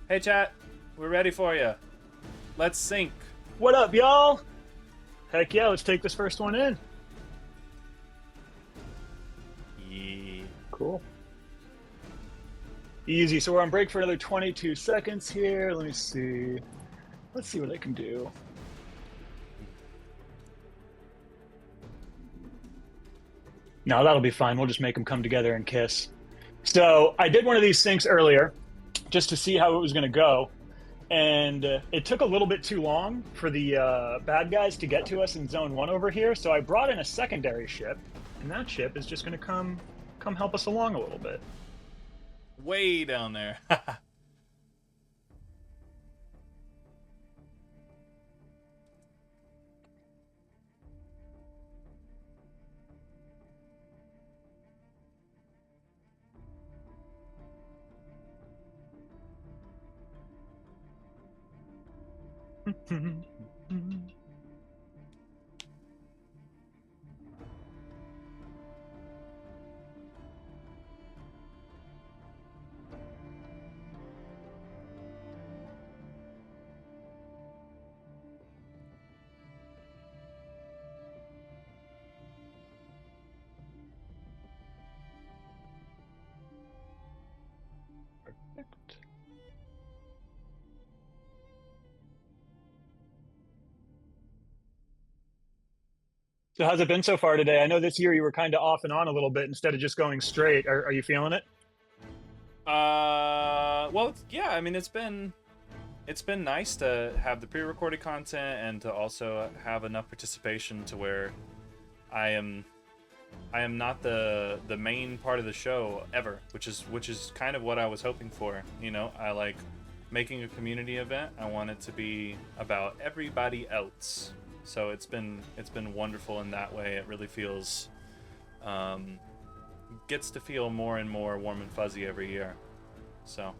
Hey, chat. We're ready for you. Let's sync. What up, y'all? Heck yeah, let's take this first one in. Yeah. Cool. Easy. So we're on break for another 22 seconds here. Let me see. Let's see what I can do. No, that'll be fine. We'll just make them come together and kiss. So I did one of these syncs earlier just to see how it was going to go. And it took a little bit too long for the bad guys to get to us in zone 1 over here. So I brought in a secondary ship. And that ship is just going to come help us along a little bit. Way down there. Perfect. So how's it been so far today? I know this year you were kind of off and on a little bit instead of just going straight. Are you feeling it? Well, yeah. I mean, it's been nice to have the pre-recorded content and to also have enough participation to where I am not the main part of the show ever, which is kind of what I was hoping for. You know, I like making a community event. I want it to be about everybody else. So it's been wonderful in that way. It really feels gets to feel more and more warm and fuzzy every year. So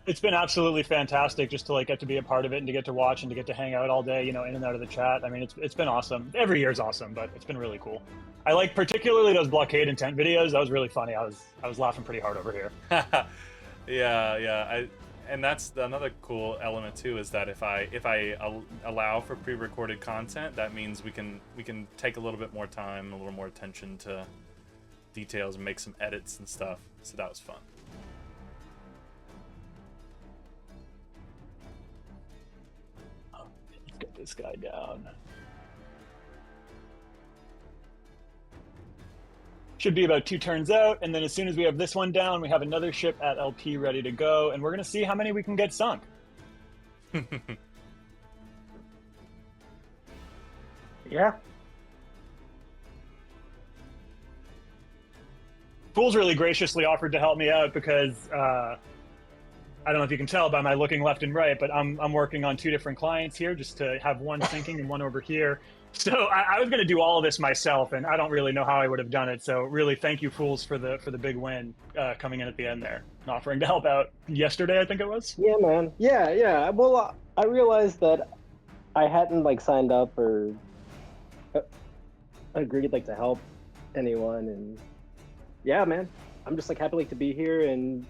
It's been absolutely fantastic just to like get to be a part of it and to get to watch and to get to hang out all day, in and out of the chat. I mean, it's been awesome. Every year's awesome, but it's been really cool. I like particularly those blockade and tent videos. That was really funny. I was laughing pretty hard over here. yeah. And that's another cool element too, is that if I allow for pre-recorded content, that means we can take a little bit more time, a little more attention to details, and make some edits and stuff. So that was fun. Let's get this guy down. Should be about 2 turns out, and then as soon as we have this one down, we have another ship at LP ready to go, and we're going to see how many we can get sunk. Yeah. Fool's really graciously offered to help me out because I don't know if you can tell by my looking left and right, but I'm working on 2 different clients here just to have one sinking and one over here. So I was going to do all of this myself, and I don't really know how I would have done it. So really, thank you, Fools, for the big win coming in at the end there, and offering to help out yesterday, I think it was. Yeah, man. Yeah. Well, I realized that I hadn't like signed up or agreed like to help anyone, and yeah, man, I'm just like happy like to be here and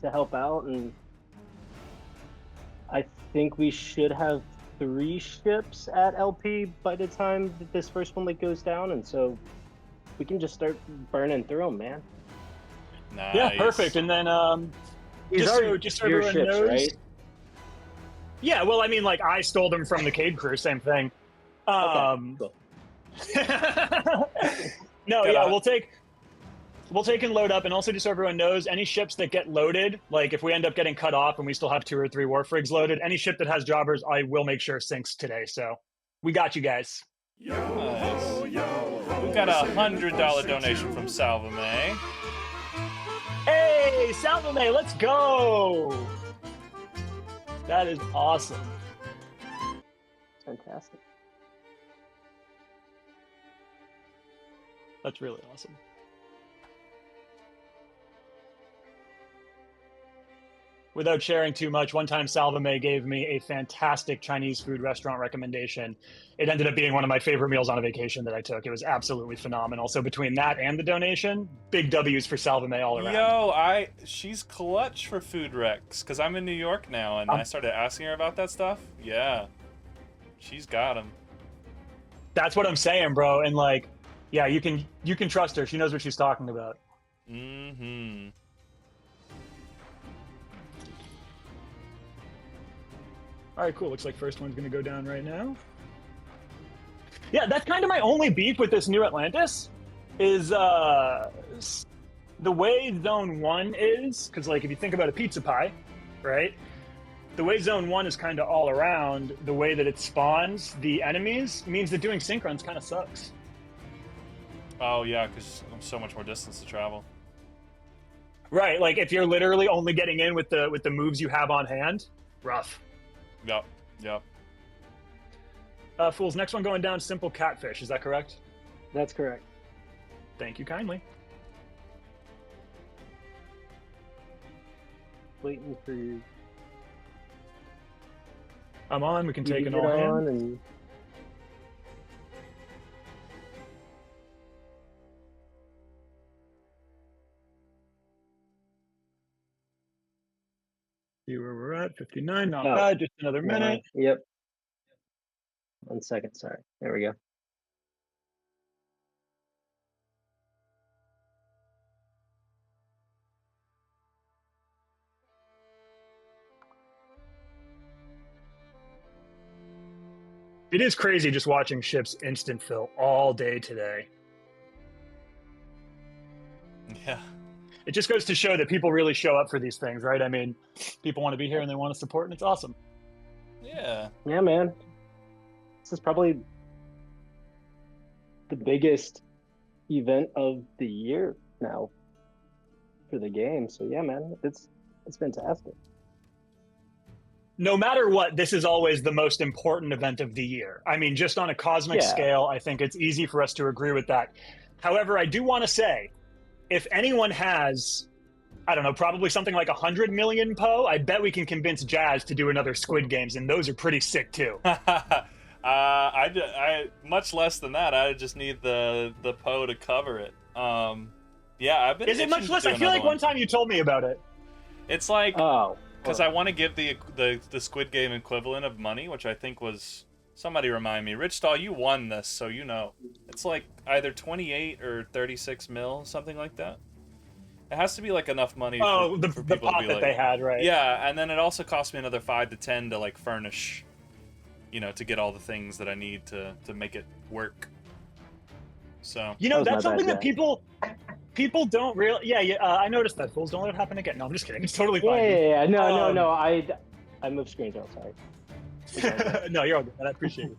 to help out, and I think we should have 3 ships at LP by the time that this first one like goes down, and so we can just start burning through them, man. Nice. Yeah, perfect. And then just so your everyone ships, knows, right? Yeah, well, I mean, like I stole them from the Cade crew, same thing. Okay, cool. No, Gotta- yeah, we'll take and load up, and also just so everyone knows, any ships that get loaded, like if we end up getting cut off and we still have 2 or 3 wharf rigs loaded, any ship that has jobbers, I will make sure sinks today. So we got you guys. Nice. We got a $100 donation from Salvame. Hey, Salvame, let's go! That is awesome. Fantastic. That's really awesome. without sharing too much, one time Salvame gave me a fantastic Chinese food restaurant recommendation. It ended up being one of my favorite meals on a vacation that I took. It was absolutely phenomenal. So between that and the donation, big W's for Salvame all around. Yo, she's clutch for food recs because I'm in New York now, and I started asking her about that stuff. Yeah, she's got them. That's what I'm saying, bro. And like, yeah, you can trust her. She knows what she's talking about. Mm-hmm. All right, cool. Looks like first one's going to go down right now. Yeah, that's kind of my only beef with this new Atlantis is the way Zone 1 is, because like if you think about a pizza pie, right? The way Zone 1 is kind of all around, the way that it spawns the enemies means that doing synchrones kind of sucks. Oh yeah, because so much more distance to travel. Right, like if you're literally only getting in with the moves you have on hand, rough. Yep. Fools, next one going down, Simple Catfish. Is that correct? That's correct. Thank you kindly. Waiting for you. I'm on. We can take an all on hand. and See where we're at. 59. Not bad. Just another minute. Yep. 1 second. Sorry. There we go. It is crazy just watching ships instant fill all day today. Yeah. It just goes to show that people really show up for these things, right? I mean, people want to be here and they want to support, and it's awesome. Yeah. Yeah, man. This is probably the biggest event of the year now for the game. So yeah, man, it's fantastic. No matter what, this is always the most important event of the year. I mean, just on a cosmic scale, I think it's easy for us to agree with that. However, I do want to say, if anyone has, I don't know, probably something like 100 million Po, I bet we can convince Jazz to do another Squid Games, and those are pretty sick too. I much less than that. I just need the Po to cover it. Yeah, I've been. Is it much less? I feel like one time you told me about it. It's like because I want to give the Squid Game equivalent of money, which I think was, somebody remind me. Rich Stahl, you won this, so you know. It's like either 28 or 36 mil, something like that. It has to be like enough money. Oh, for the people pot to be that like, they had, right? Yeah, and then it also cost me another 5 to 10 to like furnish, you know, to get all the things that I need to make it work. So you know, that's something that people don't really. Yeah. I noticed that. Fools, don't let it happen again. No, I'm just kidding. It's totally fine. Yeah. No. I moved screens out. Sorry. No, you're all good. I appreciate it.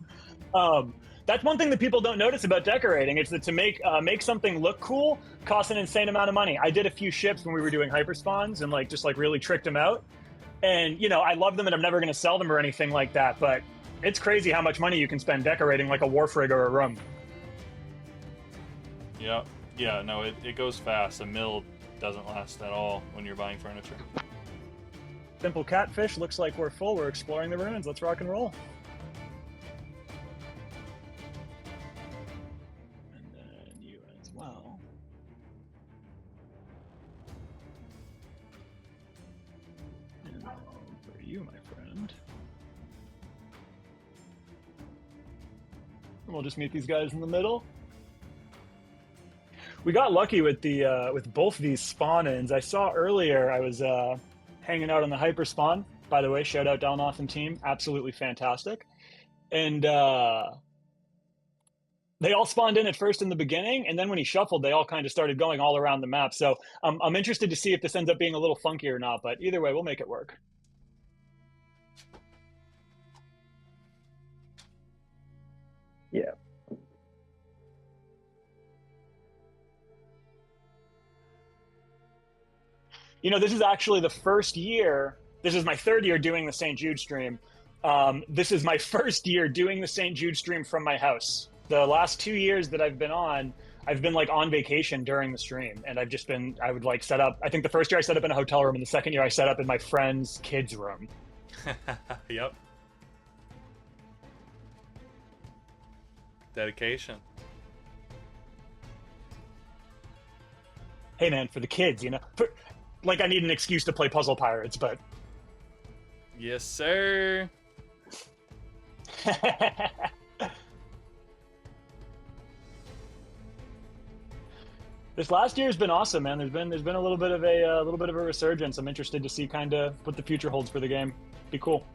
That's one thing that people don't notice about decorating. It's that to make something look cool costs an insane amount of money. I did a few ships when we were doing hyperspawns and like just like really tricked them out. And you know, I love them and I'm never going to sell them or anything like that. But it's crazy how much money you can spend decorating like a wharf rig or a room. Yeah, no, it goes fast. A mill doesn't last at all when you're buying furniture. Simple Catfish, looks like we're full. We're exploring the ruins. Let's rock and roll. And then you as well. And for you, my friend. And we'll just meet these guys in the middle. We got lucky with the with both these spawn-ins. I saw earlier I was hanging out on the hyper spawn. By the way, shout out Dalnoth and team, absolutely fantastic. And they all spawned in at first in the beginning, and then when he shuffled, they all kind of started going all around the map. So I'm interested to see if this ends up being a little funky or not. But either way, we'll make it work. Yeah. You know, this is actually the first year. This is my third year doing the St. Jude stream. This is my first year doing the St. Jude stream from my house. The last 2 years that I've been on, I've been like on vacation during the stream, and I would like set up. I think the first year I set up in a hotel room, and the second year I set up in my friend's kids' room. Yep. Dedication. Hey man, for the kids, like I need an excuse to play Puzzle Pirates, but Yes, sir. this last year has been awesome, man. There's been a little bit of a resurgence. I'm interested to see kind of what the future holds for the game. Be cool.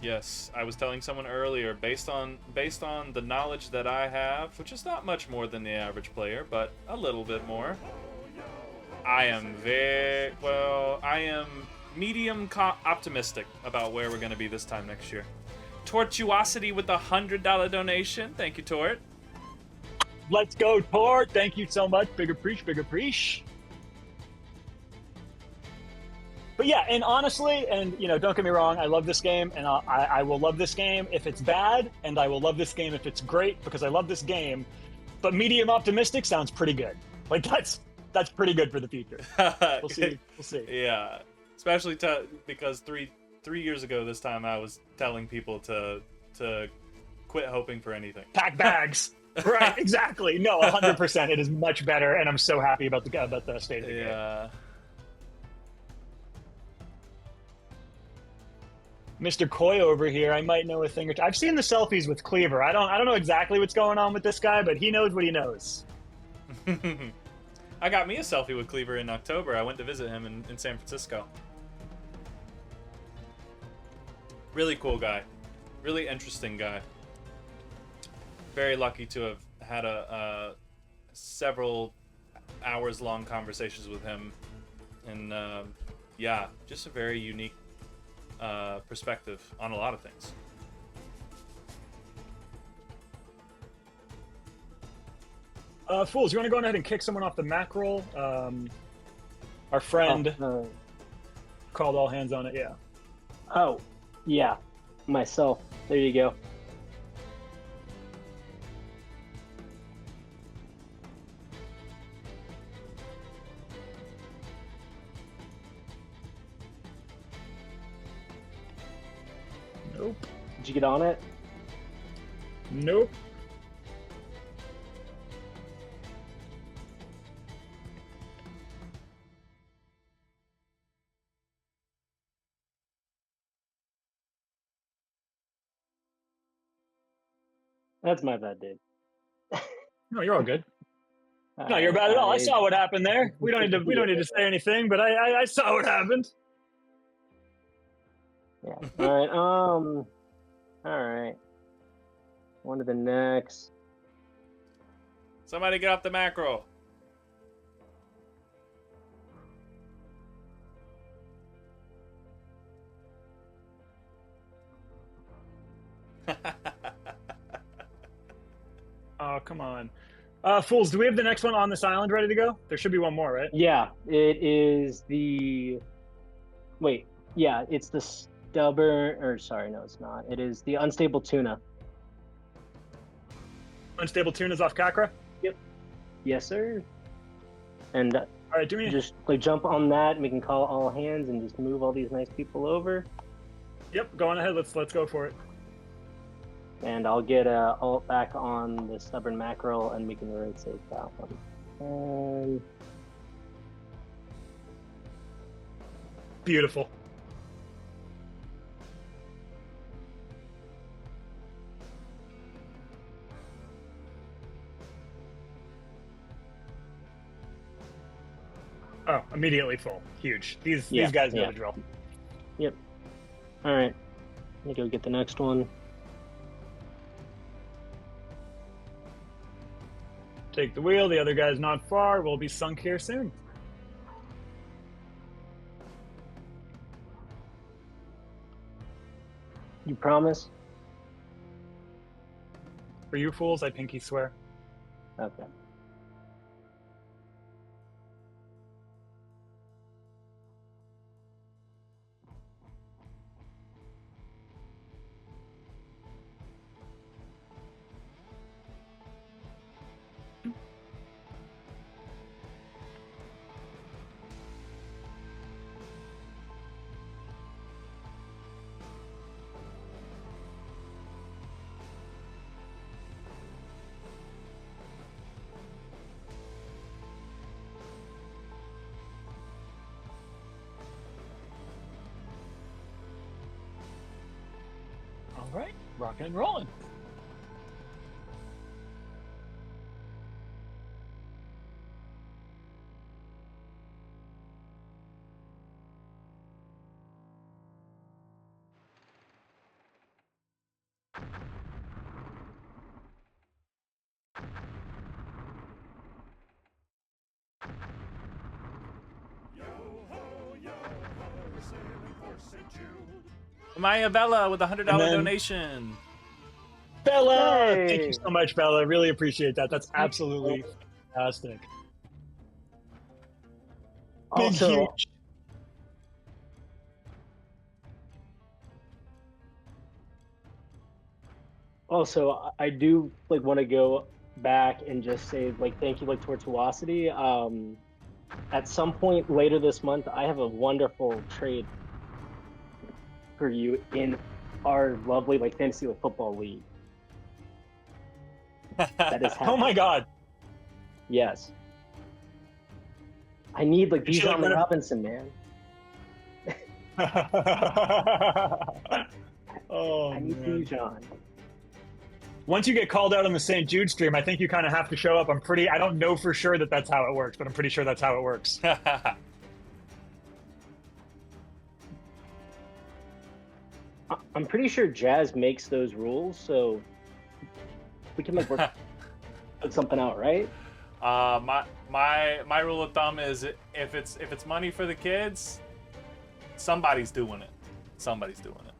Yes, I was telling someone earlier, based on the knowledge that I have, which is not much more than the average player, but a little bit more. I am medium optimistic about where we're going to be this time next year. Tortuosity with $100 donation. Thank you, Tort. Let's go, Tort. Thank you so much. Bigger preach, bigger preach. But yeah, and honestly, and don't get me wrong, I love this game, and I will love this game if it's bad, and I will love this game if it's great, because I love this game. But medium optimistic sounds pretty good. Like that's pretty good for the future. We'll see. We'll see. Yeah, especially because three years ago this time I was telling people to quit hoping for anything. Pack bags. Right, exactly. No, 100%. It is much better, and I'm so happy about the state of the game. Yeah. Mr. Coy over here, I might know a thing or two. I've seen the selfies with Cleaver. I don't know exactly what's going on with this guy, but he knows what he knows. I got me a selfie with Cleaver in October. I went to visit him in San Francisco. Really cool guy. Really interesting guy. Very lucky to have had a several hours long conversations with him, and yeah, just a very unique perspective on a lot of things. Fools, you want to go ahead and kick someone off the mackerel? Our friend called all hands on it. Yeah. Oh, yeah, myself. There you go. Nope. Did you get on it? Nope. That's my bad, dude. No, you're all good. No, you're bad at all. I saw what happened there. We don't need to say anything, but I saw what happened. Yeah. All right. On to the next. Somebody get off the mackerel. Oh, come on. Fools, do we have the next one on this island ready to go? There should be one more, right? Yeah, it is the... Wait, yeah, it's the stubborn... Or, sorry, no, it's not. It is the unstable tuna. Unstable tunas off Kakra? Yep. Yes, sir. And all right, do me... just like jump on that, and we can call all hands and just move all these nice people over. Yep, go on ahead. Let's go for it. And I'll get a ult back on the stubborn mackerel, and we can road save that one. Beautiful. Oh, immediately full. Huge. These guys know the drill. Yep. All right. Let me go get the next one. Take the wheel. The other guy's not far. We'll be sunk here soon. You promise? For you fools, I pinky swear. Okay. All right, rocking and rolling. Maya Bella with a $100 And then- donation. Bella, Hey. thank you so much, Bella. Really appreciate that. That's absolutely fantastic. Big, Also, huge. Also, I do like want to go back and just say like thank you like Tortuosity. At some point later this month, I have a wonderful trade for you in our lovely like fantasy like football league. That is happening. Oh my God. Yes. I need like Is she, like, Bijan one of- Robinson, man. Oh, I need man. Bijan. Once you get called out on the St. Jude stream, I think you kind of have to show up. I don't know for sure that that's how it works, but I'm pretty sure that's how it works. I'm pretty sure Jazz makes those rules, so we can like work put something out, right? My rule of thumb is if it's money for the kids, somebody's doing it. Somebody's doing it.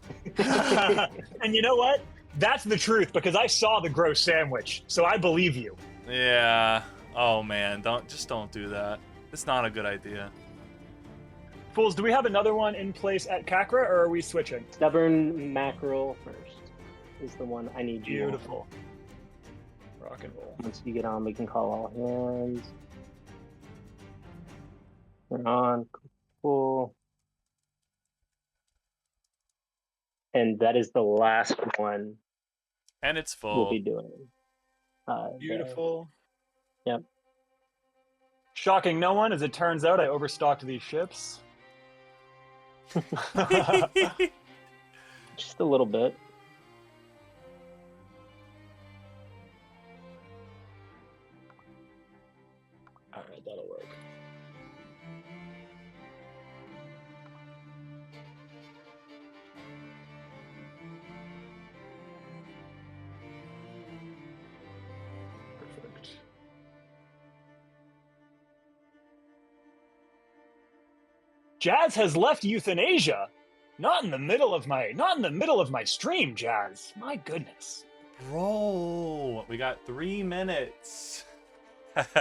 And you know what? That's the truth, because I saw the gross sandwich, so I believe you. Yeah. Oh man, don't do that. It's not a good idea. Fools, do we have another one in place at Kakra, or are we switching? Stubborn Mackerel first is the one I need you on. Beautiful. Rock and roll. Once you get on, we can call all hands. We're on. Cool. And that is the last one And it's we'll full. be doing. Beautiful. Yep. Shocking no one, as it turns out, I overstocked these ships. Just a little bit. All right, that'll work. Perfect. Jazz has left euthanasia. Not in the middle of my stream, Jazz. My goodness. Bro, we got 3 minutes.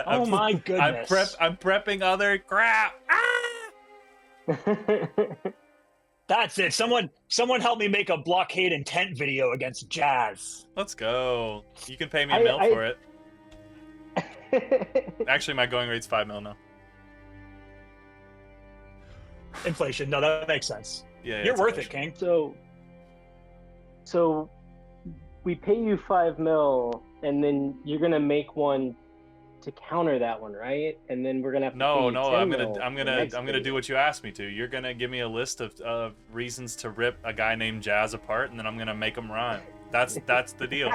Oh my goodness. I'm prepping other crap. Ah! That's it. Someone help me make a blockade intent video against Jazz. Let's go. You can pay me a mil for it. Actually, my going rate's 5 mil now. Inflation. No, that makes sense. Yeah, You're it's worth inflation. it, King. So we pay you 5 mil, and then you're gonna make one to counter that one, right? And then we're gonna have to pay No, you no, 10 I'm mil gonna the next do day. what you asked me to. You're gonna give me a list of reasons to rip a guy named Jazz apart, and then I'm gonna make him rhyme. That's the deal.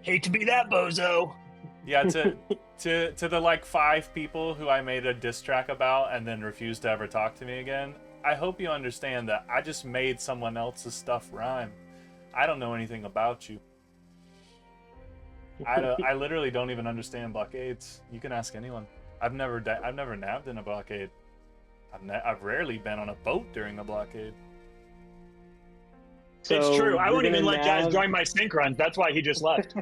Hate to be that bozo. Yeah, to the like 5 people who I made a diss track about and then refused to ever talk to me again. I hope you understand that I just made someone else's stuff rhyme. I don't know anything about you. I literally don't even understand blockades. You can ask anyone. I've never nabbed in a blockade. I've rarely been on a boat during a blockade. So it's true. I you're wouldn't even gonna let Jazz nab- join my sync runs. That's why he just left.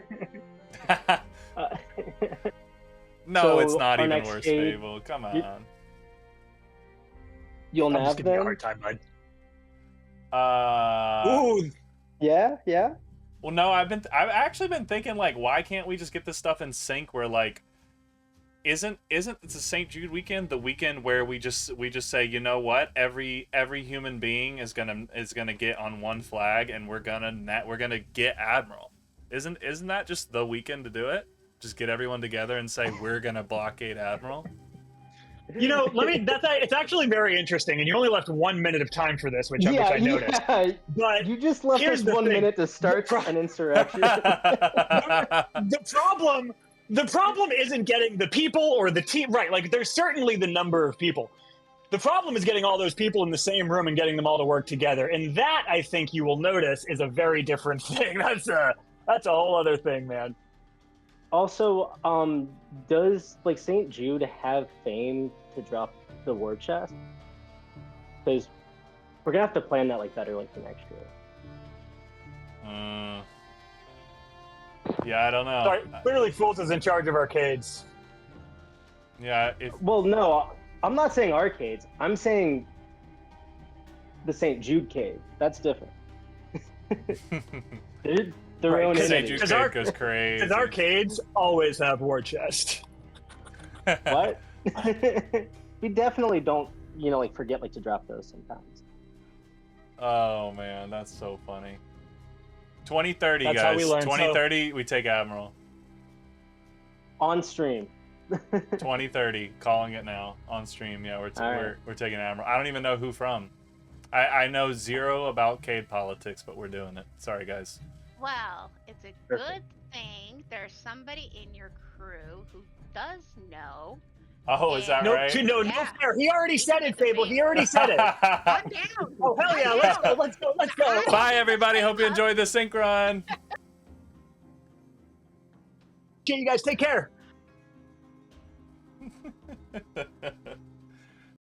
No, So it's not our even next worse, aid- Fable. Come on. You'll I'm just nab giving you a them? hard time, bud. Ooh, Yeah. Well, no, I've actually been thinking like, why can't we just get this stuff in sync? Where like, isn't it's a St. Jude weekend, the weekend where we just say, you know what, every human being is gonna get on one flag, and we're gonna get Admiral. Isn't that just the weekend to do it? Just get everyone together and say we're gonna blockade Admiral. You know, it's actually very interesting, and you only left 1 minute of time for this, which I noticed. Yeah. But You just left here's us the 1 thing. minute to start an insurrection. The problem isn't getting the people or the team right. Like, there's certainly the number of people. The problem is getting all those people in the same room and getting them all to work together, and that, I think you will notice, is a very different thing. That's a whole other thing, man. Also, does like St. Jude have fame to drop the war chest? Because we're gonna have to plan that like better like for next year. Yeah, I don't know. Sorry, clearly Fools is in charge of arcades. Yeah, Well, no, I'm not saying arcades. I'm saying the St. Jude cave. That's different. Their Right, own because St. entity. Jude's cave goes crazy. Because arcades always have war chest. What? We definitely don't, like forget like to drop those sometimes. Oh man, that's so funny. 2030, That's guys. how we learn. 2030, we take Admiral. On stream. 2030, calling it now on stream. Yeah, we're right. we're taking Admiral. I don't even know who from. I know zero about Cade politics, but we're doing it. Sorry, guys. Well, it's a good thing there's somebody in your crew who does know. Oh, is that right? No fair. He already said it, Fable. He already said it. I'm down. Oh, hell yeah. Let's go. Bye, everybody. Hope you enjoyed the sync run. Okay, you guys take care.